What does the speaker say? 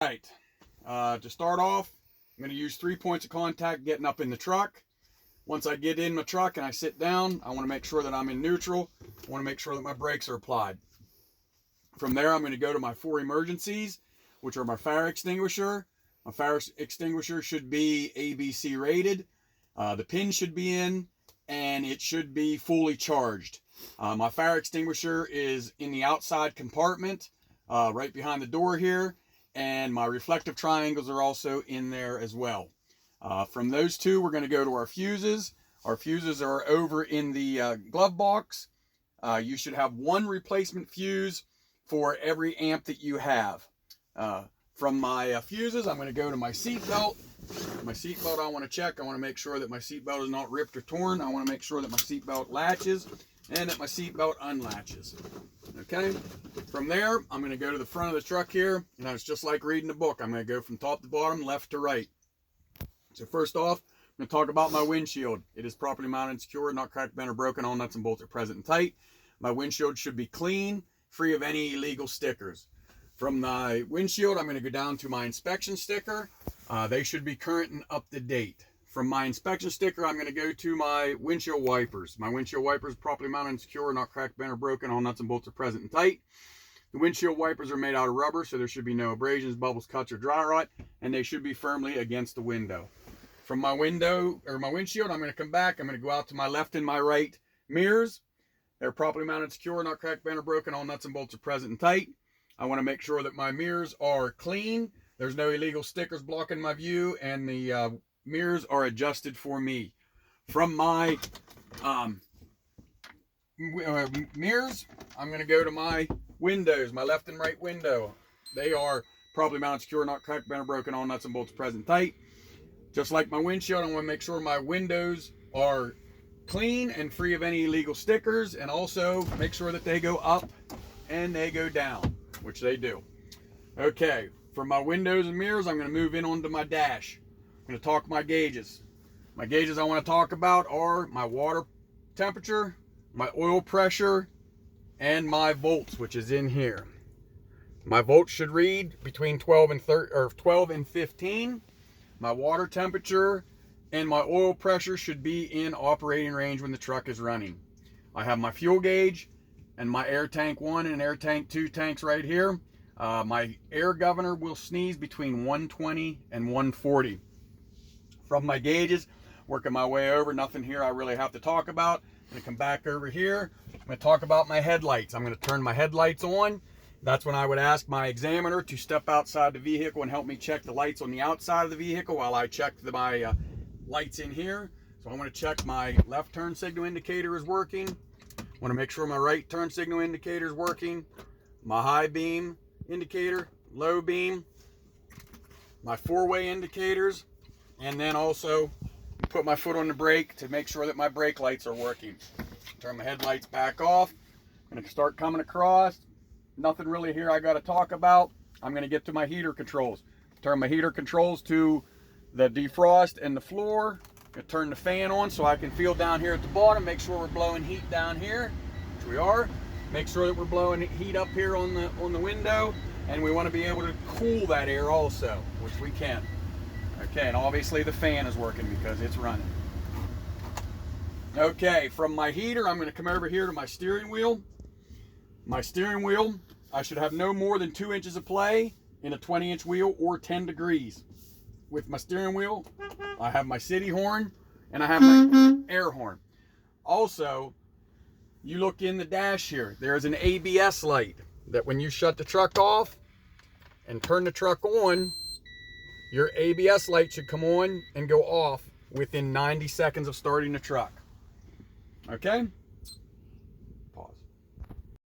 Right, to start off, I'm going to use 3 points of contact getting up in the truck. Once I get in my truck and I sit down, I want to make sure that I'm in neutral. I want to make sure that my brakes are applied. From there, I'm going to go to my 4 emergencies, which are my fire extinguisher. My fire extinguisher should be ABC rated. The pin should be in, and it should be fully charged. My fire extinguisher is in the outside compartment, right behind the door here. And my reflective triangles are also in there as well. From those two, we're going to go to our fuses. Our fuses are over in the glove box. You should have 1 replacement fuse for every amp that you have. From my fuses, I'm going to go to my seat belt. My seat belt I want to check. I want to make sure that my seat belt is not ripped or torn. I want to make sure that my seat belt latches and that my seat belt unlatches. Okay, from there, I'm going to go to the front of the truck here, and it's just like reading a book. I'm going to go from top to bottom, left to right. So first off, I'm going to talk about my windshield. It is properly mounted and secured, not cracked, bent, or broken. All nuts and bolts are present and tight. My windshield should be clean, free of any illegal stickers. From my windshield, I'm going to go down to my inspection sticker. They should be current and up to date. From my inspection sticker, I'm going to go to my windshield wipers. My windshield wipers are properly mounted and secure, not cracked, bent, or broken. All nuts and bolts are present and tight. The windshield wipers are made out of rubber, so there should be no abrasions, bubbles, cuts, or dry rot, and they should be firmly against the window. From my windshield, I'm going to come back. I'm going to go out to my left and my right mirrors. They're properly mounted and secure, not cracked, bent, or broken. All nuts and bolts are present and tight. I want to make sure that my mirrors are clean. There's no illegal stickers blocking my view, and the mirrors are adjusted for me. From my mirrors, I'm going to go to my windows, my left and right window. They are properly mounted, secure, not cracked, bent, or broken. All nuts and bolts present tight. Just like my windshield, I want to make sure my windows are clean and free of any illegal stickers, and also make sure that they go up and they go down, which they do. Okay, for my windows and mirrors, I'm going to move in onto my dash. I'm going to talk my gauges. My gauges I want to talk about are my water temperature, my oil pressure, and my volts, which is in here. My volts should read between 12 and 15. My water temperature and my oil pressure should be in operating range when the truck is running. I have my fuel gauge and my air tank 1 and air tank 2 tanks right here. My air governor will sneeze between 120 and 140. From my gauges, working my way over, nothing here I really have to talk about. I'm going to come back over here. I'm going to talk about my headlights. I'm going to turn my headlights on. That's when I would ask my examiner to step outside the vehicle and help me check the lights on the outside of the vehicle while I check my lights in here. So I want to check my left turn signal indicator is working. I want to make sure my right turn signal indicator is working. My high beam indicator, low beam, my 4-way indicators, and then also put my foot on the brake to make sure that my brake lights are working. Turn my headlights back off. I'm going to start coming across. Nothing really here I got to talk about. I'm going to get to my heater controls. Turn my heater controls to the defrost and the floor. I'm going to turn the fan on so I can feel down here at the bottom. Make sure we're blowing heat down here, which we are. Make sure that we're blowing heat up here on the window, and we want to be able to cool that air also, which we can. Okay, and obviously the fan is working because it's running. Okay, from my heater, I'm going to come over here to my steering wheel. My steering wheel, I should have no more than 2 inches of play in a 20-inch wheel or 10 degrees. With my steering wheel, I have my city horn and I have my air horn. Also, you look in the dash here, there's an ABS light that when you shut the truck off and turn the truck on, your ABS light should come on and go off within 90 seconds of starting the truck. Okay?